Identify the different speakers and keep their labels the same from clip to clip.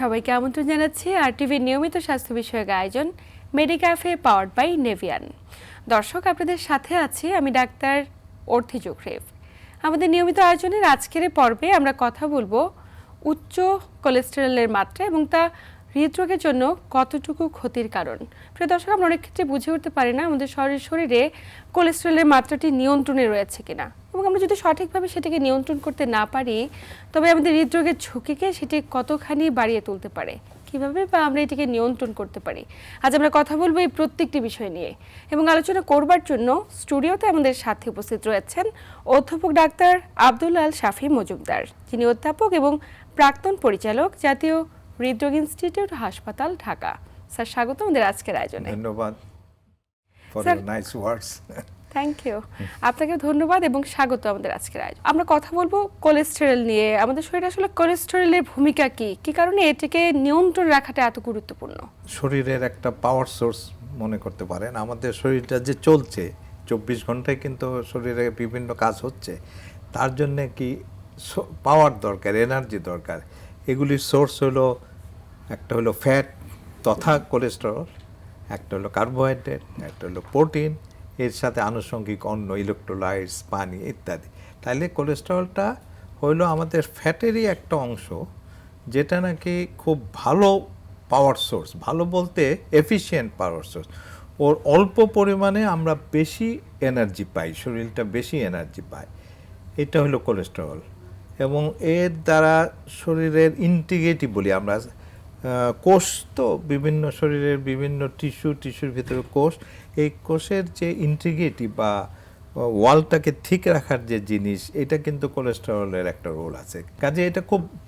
Speaker 1: সবাইকে আমন্ত্রণ জানাচ্ছি আরটিভির নিয়মিত স্বাস্থ্য বিষয়ক আয়োজন মেডিক্যাফে পাওয়ার্ড বাই নেভিয়ান। দর্শক, আপনাদের সাথে আছি আমি ডাক্তার অর্থি জোখরেফ। আমাদের নিয়মিত আয়োজনের আজকের পর্বে আমরা কথা বলবো উচ্চ কোলেস্টেরলের মাত্রা এবং তা হৃদরোগের জন্য কতটুকু ক্ষতির কারণ। প্রিয় দর্শক, আমরা অনেক ক্ষেত্রে বুঝে উঠতে পারি না আমাদের শরীরে কোলেস্টেরলের মাত্রাটি নিয়ন্ত্রণে রয়েছে কিনা, এবং আমরা যদি সঠিকভাবে সেটাকে নিয়ন্ত্রণ করতে না পারি তবে আমাদের হৃদরোগের ঝুঁকিকে সেটি কতখানি বাড়িয়ে তুলতে পারে, কিভাবে বা আমরা এটিকে নিয়ন্ত্রণ করতে পারি। আজ আমরা কথা বলবো এই প্রত্যেকটি বিষয় নিয়ে, এবং আলোচনা করবার জন্য স্টুডিওতে আমাদের সাথে উপস্থিত রয়েছেন অধ্যাপক ডাক্তার আব্দুল আল শাফি মজুমদার, যিনি অধ্যাপক এবং প্রাক্তন পরিচালক, জাতীয় হৃদরোগ ইনস্টিটিউট হাসপাতাল, ঢাকা। স্যার, স্বাগত আমাদের আজকের আয়োজনে।
Speaker 2: ধন্যবাদ for your nice words.
Speaker 1: Thank you, আপনাকে ধন্যবাদ এবং স্বাগত আমাদের আজকের আয়োজন। আমরা কথা বলবো কোলেস্টেরল নিয়ে। আমাদের শরীরে আসলে কোলেস্টেরলের ভূমিকা কি কারণে এটিকে নিয়ন্ত্রণ রাখাটা এত গুরুত্বপূর্ণ?
Speaker 2: শরীরের একটা পাওয়ার সোর্স মনে করতে পারেন। আমাদের শরীরটা যে চলছে 24 ঘন্টায়, কিন্তু শরীরে বিভিন্ন কাজ হচ্ছে, তার জন্য কি পাওয়ার দরকার, এনার্জি দরকার। এগুলির সোর্স হলো, একটা হলো ফ্যাট তথা কোলেস্টেরল, একটা হলো কার্বোহাইড্রেট, একটা হলো প্রোটিন, এর সাথে আনুষঙ্গিক অন্য ইলেকট্রোলাইটস, পানি ইত্যাদি। তাহলে কোলেস্টেরলটা হইলো আমাদের ফ্যাটেরই একটা অংশ, যেটা নাকি খুব ভালো পাওয়ার সোর্স। ভালো বলতে এফিশিয়েন্ট পাওয়ার সোর্স। ওর অল্প পরিমাণে আমরা বেশি এনার্জি পাই, শরীরটা বেশি এনার্জি পায়। এটা হলো কোলেস্টেরল। এবং এর দ্বারা শরীরের ইন্টিগ্রিটি বলি আমরা, কোষ তো বিভিন্ন শরীরের বিভিন্ন টিস্যুর ভিতরে কোষ, এই কোষের যে ইন্টিগ্রিটি বা ওয়ালটাকে ঠিক রাখার যে জিনিস, এটা কিন্তু কোলেস্টেরলের একটা রোল আছে। কাজে এটা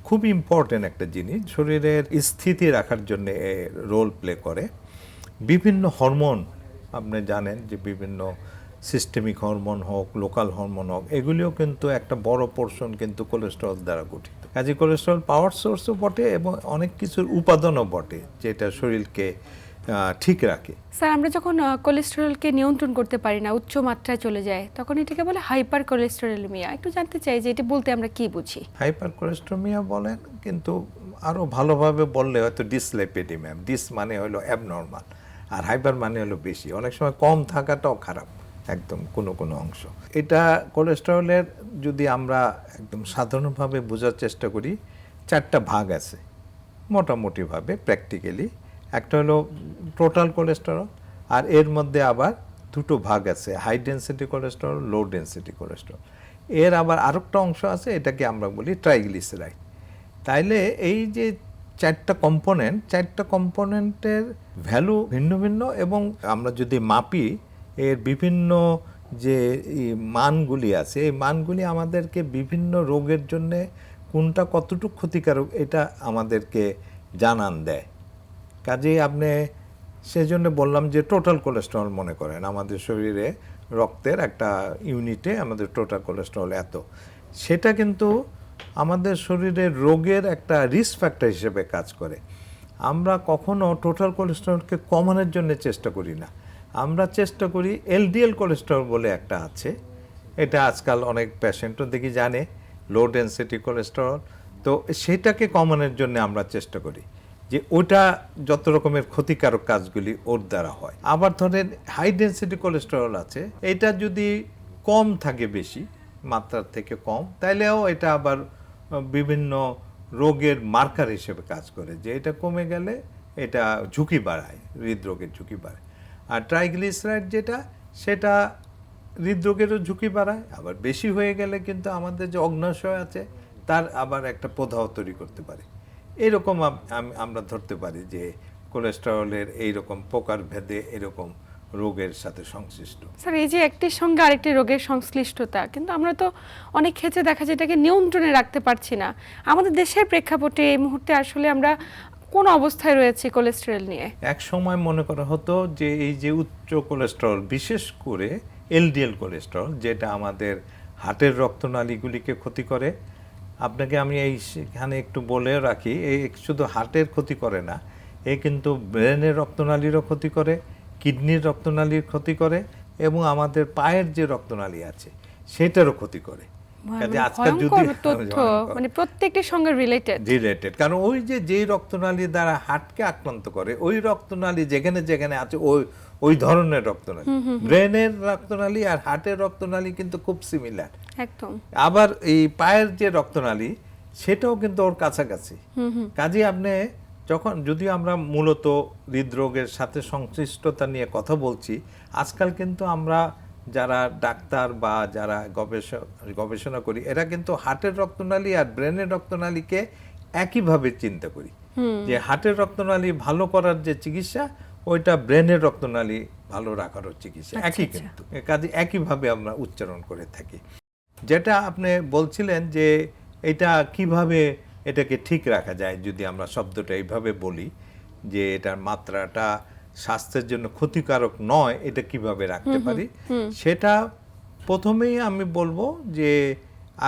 Speaker 2: খুব ইম্পর্টেন্ট একটা জিনিস, শরীরের স্থিতি রাখার জন্য রোল প্লে করে। বিভিন্ন হরমোন আপনি জানেন যে বিভিন্ন সিস্টেমিক হরমোন হোক, লোকাল হরমোন হোক, এগুলিও কিন্তু একটা বড় পোর্শন কিন্তু কোলেস্টেরল দ্বারা গঠিত। কাজে কোলেস্টেরল পাওয়ার সোর্সও বটে এবং অনেক কিছুর উপাদানও বটে, যেটা শরীরকে ঠিক রাখে।
Speaker 1: স্যার, আমরা যখন কোলেস্টেরলকে নিয়ন্ত্রণ করতে পারি না, উচ্চ মাত্রায় চলে যায়, তখন এটাকে বলে হাইপার কোলেস্টেরলেমিয়া। একটু জানতে চাই যে এটা বলতে আমরা কি বুঝি?
Speaker 2: হাইপার কোলেস্টেরলেমিয়া বলেন, কিন্তু আরও ভালোভাবে বললে হয়তো ডিসলাইপিডিমিয়া। ডিস মানে হলো অ্যাবনর্মাল, আর হাইপার মানে হলো বেশি। অনেক সময় কম থাকাটাও খারাপ, একদম কোনো অংশ। এটা কোলেস্টেরলের যদি আমরা একদম সাধারণভাবে বোঝার চেষ্টা করি, 4টা ভাগ আছে মোটামুটিভাবে প্র্যাকটিক্যালি। একটা হলো টোটাল কোলেস্টেরল, আর এর মধ্যে আবার 2টো ভাগ আছে, high density cholesterol, low density cholesterol. এর আবার আরেকটা অংশ আছে, এটাকে আমরা বলি ট্রাইগ্লিসারাইড। তাইলে এই যে 4টা কম্পোনেন্টের ভ্যালু ভিন্ন ভিন্ন, এবং আমরা যদি মাপি এর বিভিন্ন যে মানগুলি আছে, এই মানগুলি আমাদেরকে বিভিন্ন রোগের জন্য কোনটা কতটুকু ক্ষতিকারক এটা আমাদেরকে জানান দেয়। কাজেই আপনি সেজন্য বললাম যে টোটাল কোলেস্টেরল মনে করেন আমাদের শরীরে রক্তের একটা ইউনিটে আমাদের টোটাল কোলেস্টেরল এত, সেটা কিন্তু আমাদের শরীরের রোগের একটা রিস্ক ফ্যাক্টর হিসেবে কাজ করে। আমরা কখনো টোটাল কোলেস্টেরলকে কমানোর জন্য চেষ্টা করি না, আমরা চেষ্টা করি এলডিএল কোলেস্টেরল বলে একটা আছে, এটা আজকাল অনেক পেশেন্টও দেখি জানে, লো ডেন্সিটি কোলেস্টেরল। তো সেটাকে কমানোর জন্য আমরা চেষ্টা করি যে ওটা যত রকমের ক্ষতিকারক কাজগুলি ওর দ্বারা হয়। আবার ধরেন হাই ডেন্সিটি কোলেস্টেরল আছে, এটা যদি কম থাকে, বেশি মাত্রার থেকে কম, তাইলেও এটা আবার বিভিন্ন রোগের মার্কার হিসেবে কাজ করে, যে এটা কমে গেলে এটা ঝুঁকি বাড়ায়, হৃদরোগের ঝুঁকি বাড়ায়। আর ট্রাইগ্লিসারাইড যেটা, সেটা হৃদরোগেরও ঝুঁকি বাড়ায়, আবার বেশি হয়ে গেলে কিন্তু আমাদের যে অগ্ন্যাশয় আছে তার আবার একটা প্রদাহ তৈরি করতে পারে। এরকম আমরা ধরতে পারি যে কোলেস্টেরলের এইরকম প্রকার ভেদে এরকম রোগের সাথে সংশ্লিষ্ট।
Speaker 1: স্যার, এই যে একটির সঙ্গে আরেকটি রোগের সংশ্লিষ্টতা, কিন্তু আমরা তো অনেক ক্ষেত্রে দেখা যায় এটাকে নিয়ন্ত্রণে রাখতে পারছি না। আমাদের দেশের প্রেক্ষাপটে এই মুহূর্তে আসলে আমরা কোন অবস্থায় রয়েছে কোলেস্টেরল নিয়ে?
Speaker 2: এক সময় মনে করা হতো যে এই যে উচ্চ কোলেস্টেরল, বিশেষ করে এলডিএল কোলেস্টেরল, যেটা আমাদের হার্টের রক্তনালীগুলিকে ক্ষতি করে। আপনাকে আমি এইখানে একটু বলে রাখি, এই শুধু হার্টের ক্ষতি করে না, এ কিন্তু ব্রেনের রক্তনালীরও ক্ষতি করে, কিডনির রক্তনালীর ক্ষতি করে, এবং আমাদের পায়ের যে রক্তনালী আছে সেটারও ক্ষতি করে। কাজে আজকাল যদি
Speaker 1: ভয়ঙ্কর তথ্য, মানে প্রত্যেকটির সঙ্গে
Speaker 2: রিলেটেড, কারণ ওই যেই রক্তনালী দ্বারা হার্টকে আক্রান্ত করে, ওই রক্তনালী যেখানে যেখানে আছে ওই ধরনের রক্তনালী, ব্রেনের রক্তনালী আর হার্টের রক্তনালী কিন্তু খুব সিমিলার
Speaker 1: একদম।
Speaker 2: আবার এই পায়ের যে রক্তনালী সেটাও কিন্তু ওর কাছাকাছি। কাজে আপনি যখন, যদিও আমরা মূলত হৃদরোগের সাথে সংশ্লিষ্টতা নিয়ে কথা বলছি, আজকাল কিন্তু আমরা যারা ডাক্তার বা যারা গবেষণা করি, এরা কিন্তু হার্টের রক্তনালী আর ব্রেনের রক্তনালীকে একইভাবে চিন্তা করি, যে হার্টের রক্তনালী ভালো করার যে চিকিৎসা, ওইটা ব্রেনের রক্তনালী ভালো রাখারও চিকিৎসা একই, কিন্তু কাজে একইভাবে আমরা উচ্চারণ করে থাকি। যেটা আপনি বলছিলেন যে এটা কিভাবে এটাকে ঠিক রাখা যায়, যদি আমরা শব্দটা এইভাবে বলি যে এটার মাত্রাটা স্বাস্থ্যের জন্য ক্ষতিকারক নয়, এটা কিভাবে রাখতে পারি, সেটা প্রথমেই আমি বলবো যে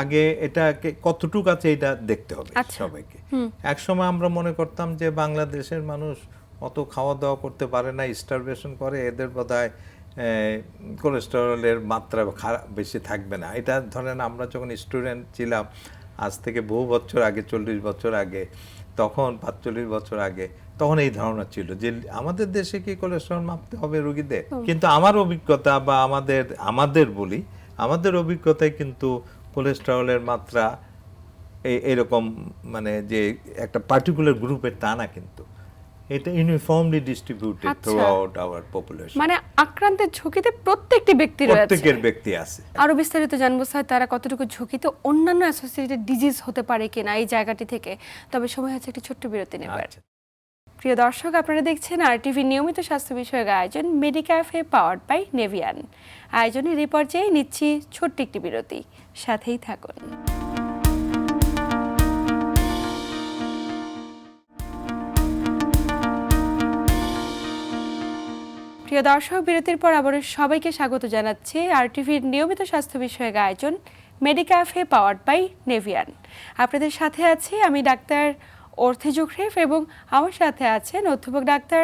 Speaker 2: আগে এটাকে কতটুকু আছে এটা দেখতে হবে সবাইকে। একসময় আমরা মনে করতাম যে বাংলাদেশের মানুষ অত খাওয়া দাওয়া করতে পারে না, স্টারভেশন করে, এদের বোধহয় কোলেস্টেরলের মাত্রা বেশি থাকবে না। এটা ধরেন আমরা যখন স্টুডেন্ট ছিলাম, আজ থেকে বহু বছর আগে, 40 বছর আগে, তখন 45 বছর আগে, তখন এই ধারণা ছিল যে আমাদের দেশে কি কোলেস্টেরল মাপতে হবে রোগীদের। কিন্তু আমার অভিজ্ঞতা বা আমাদের বলি, আমাদের অভিজ্ঞতায় কিন্তু কোলেস্টেরলের মাত্রা এরকম, মানে যে একটা পার্টিকুলার গ্রুপের তা না, কিন্তু এটা uniformly distributed throughout our population.
Speaker 1: মানে আক্রান্তের ঝুঁকিতে প্রত্যেকটি ব্যক্তি রয়েছে,
Speaker 2: প্রত্যেকের ব্যক্তি আছে।
Speaker 1: আরো বিস্তারিত জানবো স্যার, তারা কতটুকু ঝুঁকিতে অন্যান্য অ্যাসোসিয়েটেড ডিজিজ হতে পারে কিনা এই জায়গাটি থেকে। তবে সময় হচ্ছে একটি ছোট্ট বিরতি নেবার। প্রিয় দর্শক, আপনারা দেখছেন RTV নিয়মিত স্বাস্থ্য বিষয়ক আয়োজন মেডিক্যাফে পাওয়ার্ড বাই নেভিয়ান। আয়োজনের এই পর্যায়ে নিচ্ছি ছোট্ট একটি বিরতি, সাথেই থাকুন। প্রিয় দর্শক, বিরতির পর আবার সবাইকে স্বাগত জানাচ্ছি RTVর নিয়মিত স্বাস্থ্য বিষয়ক আয়োজন মেডিক্যাফে পাওয়ার্ড বাই নেভিয়ান। আপনাদের সাথে আছি আমি ডাক্তার অর্থি জোখরেফ এবং আমার সাথে আছেন অধ্যাপক ডাক্তার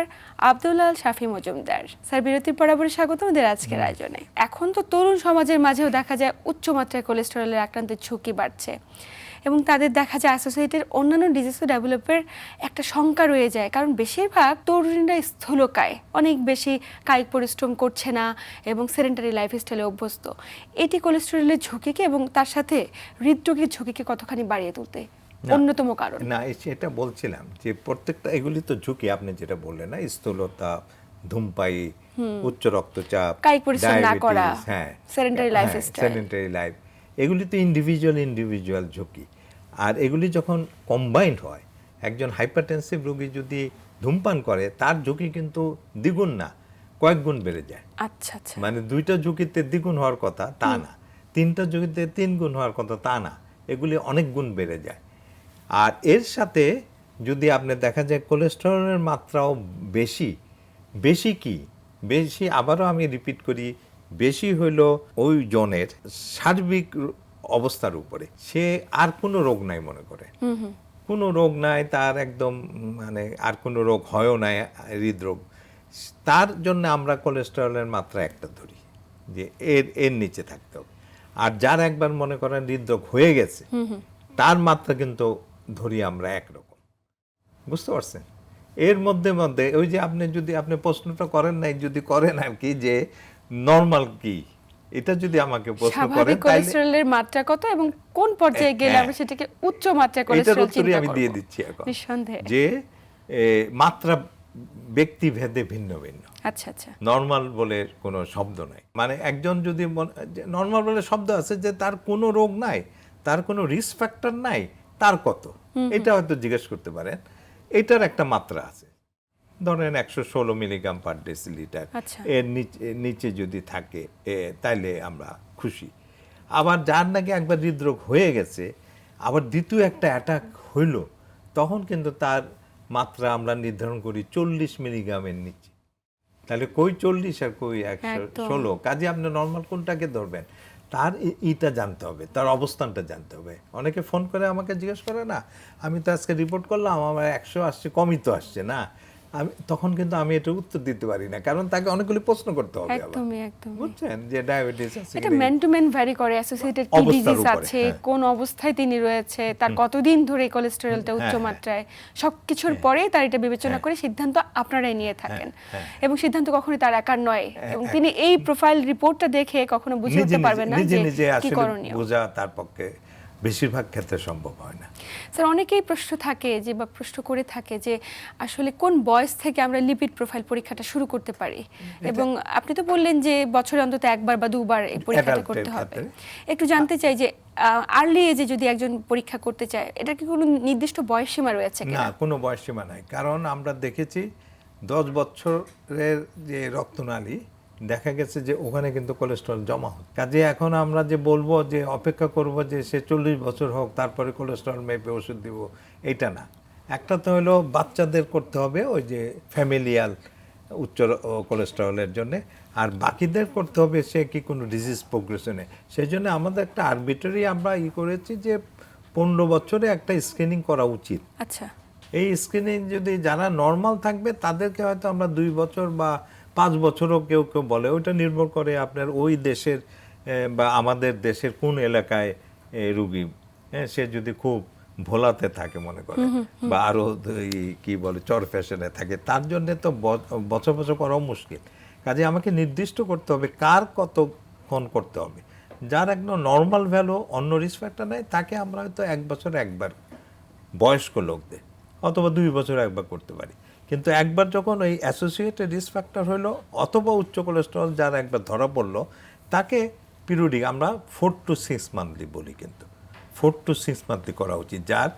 Speaker 1: আব্দুল্লাহ শাফি মজুমদার। স্যার, বিরতির পর আবার স্বাগত আমাদের আজকের আয়োজনে। এখন তো তরুণ সমাজের মাঝেও দেখা যায় উচ্চমাত্রায় কোলেস্টেরলের আক্রান্তের ঝুঁকি বাড়ছে এবং তাদের দেখা যায় অ্যাসোসিয়েটেড অন্যান্য ডিজিজও ডেভেলপের একটা শঙ্কা রয়ে যায়, কারণ বেশিরভাগ তরুণীরা স্থূলকায়, অনেক বেশি কায়িক পরিশ্রম করছে না এবং সেডেন্টারি লাইফস্টাইলে অভ্যস্ত। এটি কোলেস্টেরলের ঝুঁকিকে এবং তার সাথে হৃদরোগের ঝুঁকিকে কতখানি বাড়িয়ে তুলতে অন্যতম কারণ।
Speaker 2: না, সেটা বলছিলাম যে প্রত্যেকটা, এগুলি তো ঝুঁকি, আপনি যেটা বললেন না, স্থূলতা, ধূমপায়ী, উচ্চ রক্তচাপ,
Speaker 1: কায়িক পরিশ্রম না করা,
Speaker 2: হ্যাঁ,
Speaker 1: সেডেন্টারি লাইফস্টাইল,
Speaker 2: সেডেন্টারি লাইফ, এগুলি তো ইন্ডিভিজুয়াল ঝুঁকি। আর এগুলি যখন কম্বাইন্ড হয়, একজন হাইপারটেনসিভ রোগী যদি ধূমপান করে, তার ঝুঁকি কিন্তু দ্বিগুণ না, কয়েক গুণ বেড়ে যায়।
Speaker 1: আচ্ছা আচ্ছা,
Speaker 2: মানে দুইটা ঝুঁকিতে দ্বিগুণ হওয়ার কথা তা না, তিনটা ঝুঁকিতে 3 গুণ হওয়ার কথা তা না, এগুলি অনেক গুণ বেড়ে যায়। আর এর সাথে যদি আপনি দেখা যায় কোলেস্টেরলের মাত্রাও বেশি কি বেশি, আবারও আমি রিপিট করি, বেশি হইল ওই জনের সার্বিক অবস্থার উপরে। সে আর কোনো রোগ নাই মনে করে, কোনো রোগ নাই তার, একদম মানে আর কোনো রোগ হয়ও নাই, হৃদরোগ, তার জন্য আমরা কোলেস্টেরলের মাত্রা একটা ধরি যে এর নিচে থাকতে হবে। আর যার একবার মনে করেন হৃদরোগ হয়ে গেছে, তার মাত্রা কিন্তু ধরি আমরা একরকম। বুঝতে পারছেন? এর মধ্যে ওই যে আপনি প্রশ্নটা করেন নাই, যদি করেন আর কি, যে নরমাল কি, এটা যদি আমাকে প্রশ্ন করেন,
Speaker 1: কোলেস্টেরলের মাত্রা কত এবং কোন পর্যায়ে গেলে আমরা সেটাকে উচ্চ মাত্রায় কোলেস্টেরল চিন্তা করব,
Speaker 2: আমি দিয়ে দিচ্ছি এখন,
Speaker 1: নিঃসন্দেহে
Speaker 2: যে মাত্রা ব্যক্তি ভেদে ভিন্ন ভিন্ন।
Speaker 1: আচ্ছা আচ্ছা,
Speaker 2: নরমাল বলে কোনো শব্দ নাই। মানে একজন যদি নরমাল বলে শব্দ আছে যে তার কোনো রোগ নাই, তার কোনো রিস্ক ফ্যাক্টর নাই, তার কত, এটা হয়তো জিজ্ঞেস করতে পারেন। এটার একটা মাত্রা আছে, ধরেন 116 মিলিগ্রাম পার ডেসিলিটার, এর নিচে যদি থাকে তাইলে আমরা খুশি। আবার যার নাকি একবার হৃদরোগ হয়ে গেছে, আবার দ্বিতীয় একটা অ্যাটাক হইল, তখন কিন্তু তার মাত্রা আমরা নির্ধারণ করি 40 মিলিগ্রামের নিচে। তাহলে কই 40 আর কই 116, কাজে আপনি নর্মাল কোনটাকে ধরবেন, তার ইটা জানতে হবে, তার অবস্থানটা জানতে হবে। অনেকে ফোন করে আমাকে জিজ্ঞেস করে, না আমি তো আজকে রিপোর্ট করলাম আমার 100 আসছে, কমই তো আসছে না, তখন কিন্তু আমি এটা উত্তর দিতে পারি না, কারণ তাকে অনেকগুলি প্রশ্ন করতে হবে।
Speaker 1: একদমই একদমই
Speaker 2: বুঝছেন যে ডায়াবেটিস আছে,
Speaker 1: এটা ম্যান টু ম্যান ভ্যারি করে, অ্যাসোসিয়েটেড কি
Speaker 2: অবস্থার
Speaker 1: ডিজিজ
Speaker 2: উপরে,
Speaker 1: আছে,
Speaker 2: হ্যাঁ।
Speaker 1: কোন অবস্থায় তিনি রয়েছে, তার কতদিন ধরে কোলেস্টেরলটা উচ্চ মাত্রায়, সবকিছুর পরে তার এটা বিবেচনা করে সিদ্ধান্ত আপনারাই নিয়ে থাকেন, এবং সিদ্ধান্ত কখনোই তার একার নয়, এবং তিনি এই প্রোফাইল রিপোর্টটা দেখে কখনো বুঝে উঠতে পারবেন না যে
Speaker 2: নিজে
Speaker 1: কি
Speaker 2: আসলে
Speaker 1: করণীয়।
Speaker 2: বোঝা তার পক্ষে বেশিরভাগ ক্ষেত্রে সম্ভব হয় না।
Speaker 1: স্যার, অনেকেই প্রশ্ন থাকে যে, বা প্রশ্ন করে থাকে যে আসলে কোন বয়স থেকে আমরা লিপিড প্রোফাইল পরীক্ষাটা শুরু করতে পারি, এবং আপনি তো বললেন যে বছরে অন্তত একবার বা দুবার এই পরীক্ষাটা
Speaker 2: Adult-এর
Speaker 1: করতে হবে।
Speaker 2: ক্ষেত্রে।
Speaker 1: একটু জানতে চাই যে আর্লি এজে যদি একজন পরীক্ষা করতে চায়, এটা কি কোনো নির্দিষ্ট বয়স সীমা রয়েছে
Speaker 2: না,
Speaker 1: কিনা?
Speaker 2: কোনো বয়স সীমা নাই, কারণ আমরা দেখেছি 10 বছরের যে রক্তনালী দেখা গেছে যে ওখানে কিন্তু কোলেস্ট্রল জমা হয়। কাজে এখন আমরা যে বলবো যে অপেক্ষা করব যে সে 40 বছর হোক তারপরে কোলেস্ট্রল মেপে ওষুধ দিব, এটা না। একটা তো হলো বাচ্চাদের করতে হবে ওই যে ফ্যামিলিয়াল উচ্চ কোলেস্ট্রলের জন্য, আর বাকিদের করতে হবে সে কি কোনো ডিজিজ প্রোগ্রেশনে। সেই জন্য আমাদের একটা আরবিটারি আমরা করেছি যে 15 বছরে একটা স্ক্রিনিং করা উচিত।
Speaker 1: আচ্ছা,
Speaker 2: এই স্ক্রিনিং যদি যারা নর্মাল থাকবে তাদেরকে হয়তো আমরা 2 বছর বা 5 বছরও কেউ কেউ বলে, ওইটা নির্ভর করে আপনার ওই দেশের বা আমাদের দেশের কোন এলাকায় রুগী, সে যদি খুব ভোলাতে থাকে মনে করে, বা আরো কি বলে চর ফ্যাশনে থাকে, তার জন্য তো বছর বছর করাও মুশকিল। কাজে আমাকে নির্দিষ্ট করতে হবে কার কতক্ষণ করতে হবে। যার একদম নর্মাল ভ্যালু, অন্য রিস্ক ফ্যাক্টর নেই, তাকে আমরা হয়তো 1 বছর একবার বয়স্ক লোকদের, অথবা 2 বছর একবার করতে পারি। কিন্তু একবার যখন ওই অ্যাসোসিয়েটেড রিস্ক ফ্যাক্টর হলো অথবা উচ্চ কোলেস্ট্রল যার একবার ধরা পড়লো, তাকে পিরিয়ডিক আমরা 4 to 6 মান্থলি বলি, কিন্তু 4 to 6 মান্থলি করা উচিত যার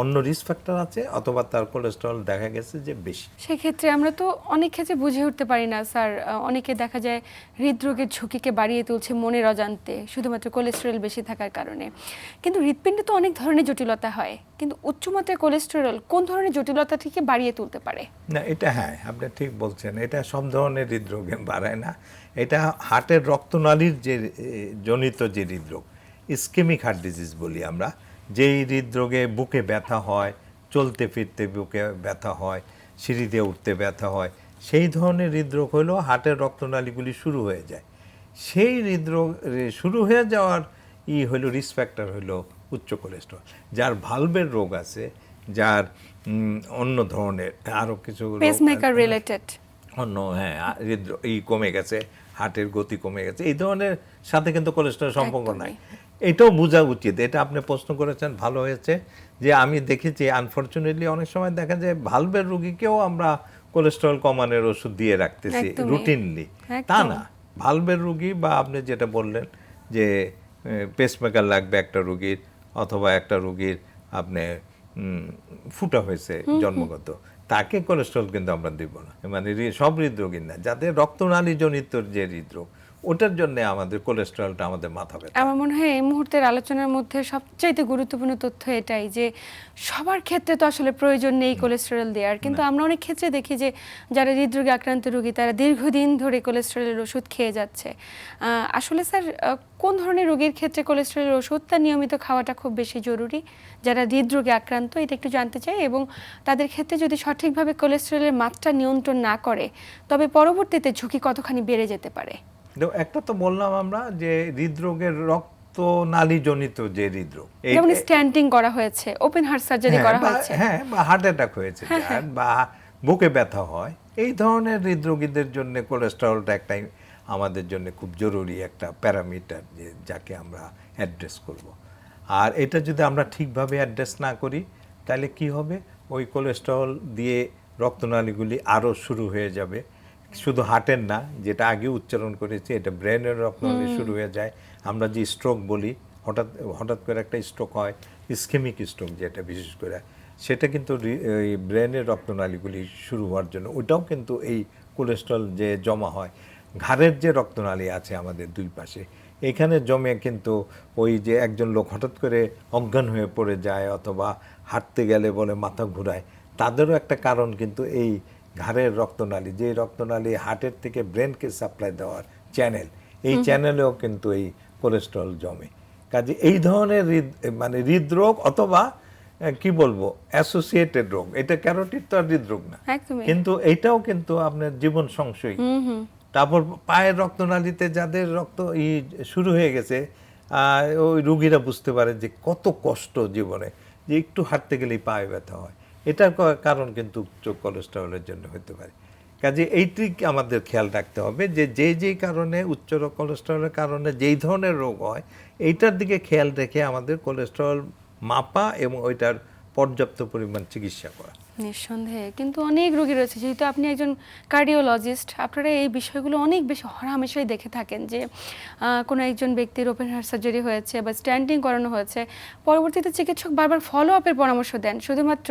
Speaker 2: অন্য রিস্ক ফ্যাক্টর আছে অথবা তার কোলেস্ট্রল দেখা গেছে যে বেশি।
Speaker 1: সেক্ষেত্রে আমরা তো অনেক ক্ষেত্রে বুঝে উঠতে পারি না স্যার, অনেকে দেখা যায় হৃদরোগের ঝুঁকিকে বাড়িয়ে তুলছে মনের অজান্তে শুধুমাত্র কোলেস্টেরল বেশি থাকার কারণে। কিন্তু হৃৎপিণ্ডে তো অনেক ধরনের জটিলতা হয়, কিন্তু উচ্চমাত্রার কোলেস্টেরল কোন ধরনের জটিলতাটিকে বাড়িয়ে তুলতে পারে?
Speaker 2: না, এটা হ্যাঁ আপনি ঠিক বলছেন, এটা সব ধরনের হৃদরোগে বাড়ায় না। এটা হার্টের রক্তনালীর যে জনিত যে হৃদরোগ, ইসকেমিক হার্ট ডিজিজ বলি আমরা, যেই হৃদরোগে বুকে ব্যথা হয়, চলতে ফিরতে বুকে ব্যথা হয়, সিঁড়িতে উঠতে ব্যথা হয়, সেই ধরনের হৃদরোগ হলো হার্টের রক্তনালীগুলি শুরু হয়ে যায়। সেই হৃদরোগ শুরু হয়ে যাওয়ার হলো রিস্ক ফ্যাক্টর হলো উচ্চ কোলেস্ট্রল। যার ভালভের রোগ আছে, যার অন্য ধরনের আরও কিছু
Speaker 1: পেসমেকার রিলেটেড
Speaker 2: অন্য, হ্যাঁ, কমে গেছে, হার্টের গতি কমে গেছে, এই ধরনের সাথে কিন্তু কোলেস্ট্রল সম্পর্ক নাই। এটাও বোঝা উচিত। এটা আপনি প্রশ্ন করেছেন, ভালো হয়েছে যে আমি দেখেছি আনফরচুনেটলি অনেক সময় দেখা যায় ভালভের রোগীকেও আমরা কোলেস্ট্রল কমানোর ওষুধ দিয়ে রাখতেছি রুটিনলি। তা না, ভালভের রোগী বা আপনি যেটা বললেন যে পেসমেকার লাগবে একটা রোগীর, অথবা একটা রোগীর আপনি ফুটা হয়েছে জন্মগত, তাকে কোলেস্ট্রল কিন্তু আমরা দিব না। মানে সব হৃদরোগীর না, যাদের রক্তনালী জনিত যে হৃদরোগ, ওটার জন্য আমাদের কোলেস্ট্রলটা আমাদের মাথা ব্যথা।
Speaker 1: আমার মনে হয় এই মুহূর্তের আলোচনার মধ্যে সবচাইতে গুরুত্বপূর্ণ তথ্য এটাই যে সবার ক্ষেত্রে তো আসলে প্রয়োজন নেই কোলেস্টেরল দেওয়ার, কিন্তু আমরা অনেক ক্ষেত্রে দেখি যে যারা হৃদরোগে আক্রান্ত রোগী তারা দীর্ঘদিন ধরে কোলেস্টেরলের ওষুধ খেয়ে যাচ্ছে। আসলে স্যার, কোন ধরনের রোগীর ক্ষেত্রে কোলেস্টেরলের ওষুধটা নিয়মিত খাওয়াটা খুব বেশি জরুরি? যারা হৃদরোগে আক্রান্ত, এটা একটু জানতে চাই, এবং তাদের ক্ষেত্রে যদি সঠিকভাবে কোলেস্টেরলের মাত্রা নিয়ন্ত্রণ না করে তবে পরবর্তীতে ঝুঁকি কতখানি বেড়ে যেতে পারে?
Speaker 2: একটা তো বললাম আমরা যে হৃদরোগের রক্তনালী জনিত যে হৃদরোগ,
Speaker 1: যেমন স্ট্যান্টিং করা হয়েছে, ওপেন হার্ট সার্জারি করা হয়েছে,
Speaker 2: হ্যাঁ, বা হার্ট অ্যাটাক হয়েছে, বা বুকে ব্যথা হয়, এই ধরনের হৃদরোগীদের জন্য কোলেস্টেরলটা একটাই আমাদের জন্য খুব জরুরি একটা প্যারামিটার, যে যাকে আমরা অ্যাড্রেস করব। আর এটা যদি আমরা ঠিকভাবে অ্যাড্রেস না করি তাহলে কি হবে, ওই কোলেস্টেরল দিয়ে রক্তনালীগুলি আরও শুরু হয়ে যাবে। শুধু হার্টের না, যেটা আগে উচ্চারণ করেছি, এটা ব্রেনের রক্তনালী শুরু হয়ে যায়। আমরা যে স্ট্রোক বলি, হঠাৎ হঠাৎ করে একটা স্ট্রোক হয়, ইসকেমিক স্ট্রোক যেটা বিশেষ করে, সেটা কিন্তু এই ব্রেনের রক্তনালীগুলি শুরু হওয়ার জন্য, ওটাও কিন্তু এই কোলেস্ট্রল যে জমা হয়। ঘাড়ের যে রক্তনালী আছে আমাদের দুই পাশে, এখানে জমে কিন্তু ওই যে একজন লোক হঠাৎ করে অজ্ঞান হয়ে পড়ে যায় অথবা হাঁটতে গেলে বলে মাথা ঘুরায়, তাদেরও একটা কারণ কিন্তু এই ঘাড়ের রক্তনালী, যে রক্তনালী হার্টের থেকে ব্রেনকে সাপ্লাই দেওয়ার চ্যানেল, এই চ্যানেলেও কিন্তু এই কোলেস্ট্রল জমে। কাজে এই ধরনের মানে হৃদরোগ অথবা কি বলবো অ্যাসোসিয়েটেড রোগ, এটা ক্যারোটিড তো আর হৃদরোগ না,
Speaker 1: একদমই।
Speaker 2: কিন্তু এইটাও কিন্তু আপনার জীবন সংশয়ী। তারপর পায়ের রক্তনালীতে যাদের রক্ত শুরু হয়ে গেছে, ওই রুগীরা বুঝতে পারে যে কত কষ্ট জীবনে, যে একটু হাঁটতে গেলেই পায়ে ব্যথা হয়। এটার কারণ কিন্তু উচ্চ কোলেস্টেরলের জন্য হতে পারে। কাজে এইটি আমাদের খেয়াল রাখতে হবে যে যেই কারণে উচ্চ কোলেস্টেরলের কারণে যেই ধরনের রোগ হয়, এইটার দিকে খেয়াল রেখে আমাদের কোলেস্টেরল মাপা এবং ওইটার পর্যাপ্ত পরিমাণ চিকিৎসা করা।
Speaker 1: নিঃসন্দেহে, কিন্তু অনেক রোগী রয়েছে, যেহেতু আপনি একজন কার্ডিওলজিস্ট, আপনারা এই বিষয়গুলো অনেক বেশি হরহামেশাই দেখে থাকেন যে কোনো একজন ব্যক্তির ওপেন হার্ট সার্জারি হয়েছে বা স্ট্যান্ডিং করানো হয়েছে, পরবর্তীতে চিকিৎসক বারবার ফলো আপের পরামর্শ দেন শুধুমাত্র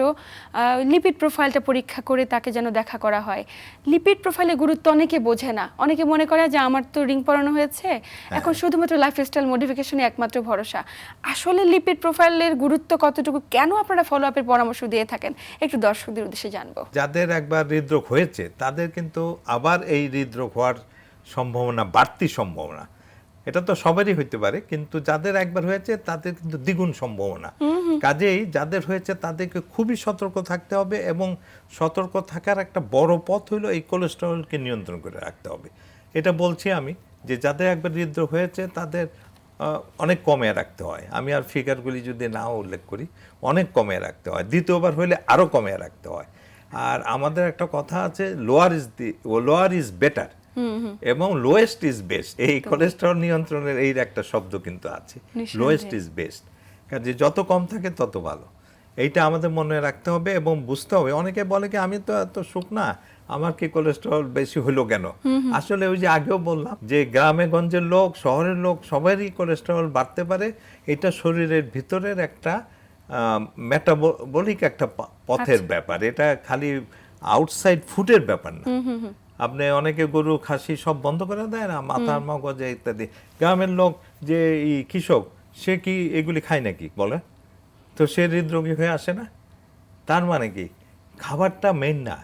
Speaker 1: লিপিড প্রোফাইলটা পরীক্ষা করে তাকে যেন দেখা করা হয়। লিপিড প্রোফাইলের গুরুত্ব অনেকে বোঝে না, অনেকে মনে করে যে আমার তো রিং পরানো হয়েছে, এখন শুধুমাত্র লাইফস্টাইল মডিফিকেশনই একমাত্র ভরসা। আসলে লিপিড প্রোফাইলের গুরুত্ব কতটুকু, কেন আপনারা ফলো আপের পরামর্শ দিয়ে থাকেন, একটু দর্শকদের উদ্দেশ্যে জানবো।
Speaker 2: যাদের একবার হৃদরোগ হয়েছে তাদের কিন্তু আবার এই হৃদরোগ হওয়ার সম্ভাবনা, বাড়তি সম্ভাবনা, এটা তো সবারই হইতে পারে, কিন্তু যাদের একবার হয়েছে তাদের কিন্তু দ্বিগুণ সম্ভাবনা। কাজেই যাদের হয়েছে তাদেরকে খুবই সতর্ক থাকতে হবে, এবং সতর্ক থাকার একটা বড় পথ হলো এই কোলেস্টেরলকে নিয়ন্ত্রণ করে রাখতে হবে। এটা বলছি আমি, যে যাদের একবার হৃদরোগ হয়েছে তাদের অনেক কমে রাখতে হয়। আমি আর ফিগারগুলি যদি নাও উল্লেখ করি, অনেক কমে রাখতে হয়। দ্বিতীয়বার হলে আরও কমে রাখতে হয়। আর আমাদের একটা কথা আছে, লোয়ার ইজ বেটার এবং লোয়েস্ট ইজ বেস্ট। এই কোলেস্টেরল নিয়ন্ত্রণের এই একটা শব্দ কিন্তু আছে, লোয়েস্ট ইজ বেস্ট। কাজে যত কম থাকে তত ভালো, এইটা আমাদের মনে রাখতে হবে এবং বুঝতে হবে। অনেকে বলে কি আমি তো এত শুকনা, আমার কি কোলেস্টেরল বেশি হলো কেন? আসলে ওই যে আগেও বললাম যে গ্রামে গঞ্জের লোক, শহরের লোক, সবারই কোলেস্টেরল বাড়তে পারে। এটা শরীরের ভিতরের একটা মেটাবলিক একটা পথের ব্যাপার, এটা খালি আউটসাইড ফুডের ব্যাপার না। আপনি অনেকে গরু খাসি সব বন্ধ করে দেয় না, মাথার মগজে ইত্যাদি। গ্রামের লোক যে কৃষক, সে কি এগুলি খায় নাকি বলে? তো সে হৃদরোগী হয়ে আসে না। তার মানে কি খাবারটা মেইন না,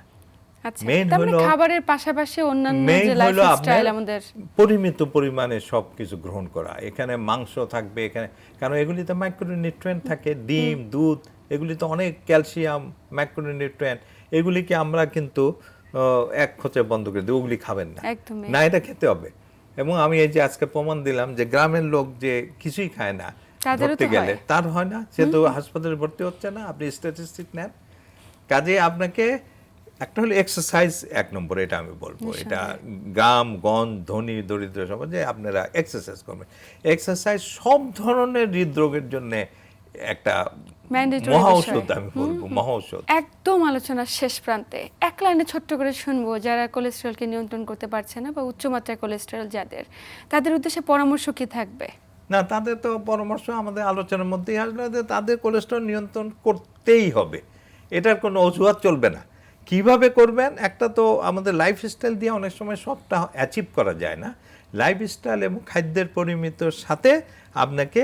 Speaker 1: মেইন হলো খাবারের পাশাপাশি অন্যান্য যে লাইফস্টাইল আমাদের
Speaker 2: পরিমিত পরিমাণে সবকিছু গ্রহণ করা। এখানে মাংস থাকবে, এখানে কারণ এগুলিতে মাইক্রোনিউট্রিয়েন্ট থাকে, ডিম, দুধ, এগুলিতে অনেক ক্যালসিয়াম, মাইক্রোনিউট্রিয়েন্ট, এগুলিকে আমরা কিন্তু এক খোঁচে বন্ধ করে দিই, ওগুলি খাবেন না, না এটা খেতে হবে। এবং আমি এই যে আজকে প্রমাণ দিলাম যে গ্রামের লোক যে কিছুই খায় না, ধরতে গেলে তার হয় না, সে তো হাসপাতালে ভর্তি হচ্ছে না। আপনি স্ট্যাটিস্টিক নেন। কাজে আপনাকে একটা হলো এক্সারসাইজ এক নম্বর, এটা আমি বলবো। এটা গ্রাম গঞ্জ, ধনী দরিদ্র সমাজে আপনারা এক্সারসাইজ করবেন। এক্সারসাইজ সব ধরনের হৃদরোগের জন্য একটা মহাঔষধ, আমি বলবো মহাঔষধ।
Speaker 1: একদম আলোচনার শেষ প্রান্তে এক লাইনে ছোট্ট করে শুনবো, যারা কোলেস্টেরলকে নিয়ন্ত্রণ করতে পারছে না বা উচ্চমাত্রায় কোলেস্টেরল যাদের, তাদের উদ্দেশ্যে পরামর্শ কি থাকবে?
Speaker 2: না, তাদের তো পরামর্শ আমাদের আলোচনার মধ্যেই আসলে যে তাদের কোলেস্টেরল নিয়ন্ত্রণ করতেই হবে, এটার কোনো অজুহাত চলবে না। কিভাবে করবেন? একটা তো আমাদের লাইফস্টাইল দিয়ে অনেক সময় সবটা অ্যাচিভ করা যায় না। লাইফস্টাইল এবং খাদ্যের পরিমিতর সাথে আপনাকে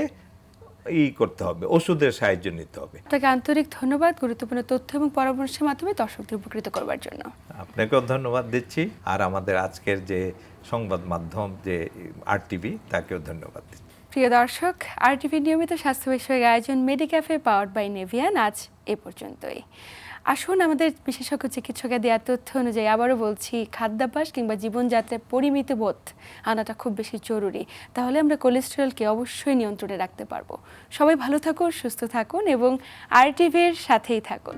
Speaker 2: করতে হবে, ওষুধের সাহায্য নিতে হবে।
Speaker 1: আপনাকে আন্তরিক ধন্যবাদ গুরুত্বপূর্ণ তথ্য এবং পরামর্শের মাধ্যমে দর্শকদের উপকৃত করবার জন্য।
Speaker 2: আপনাকেও ধন্যবাদ দিচ্ছি, আর আমাদের আজকের যে সংবাদ মাধ্যম যে RTV, তাকেও ধন্যবাদ দিচ্ছি।
Speaker 1: প্রিয় দর্শক, RTV নিয়মিত স্বাস্থ্য বিষয়ক আয়োজন মেডিক্যাফে পাওয়ার্ড বাই নেভিয়ান আজ এ পর্যন্তই। আসুন আমাদের বিশেষজ্ঞ চিকিৎসকের দেওয়া তথ্য অনুযায়ী আবারও বলছি, খাদ্যাভ্যাস কিংবা জীবনযাত্রায় পরিমিত বোধ আনাটা খুব বেশি জরুরি। তাহলে আমরা কোলেস্টেরলকে অবশ্যই নিয়ন্ত্রণে রাখতে পারবো। সবাই ভালো থাকুন, সুস্থ থাকুন এবং RTVর সাথেই থাকুন।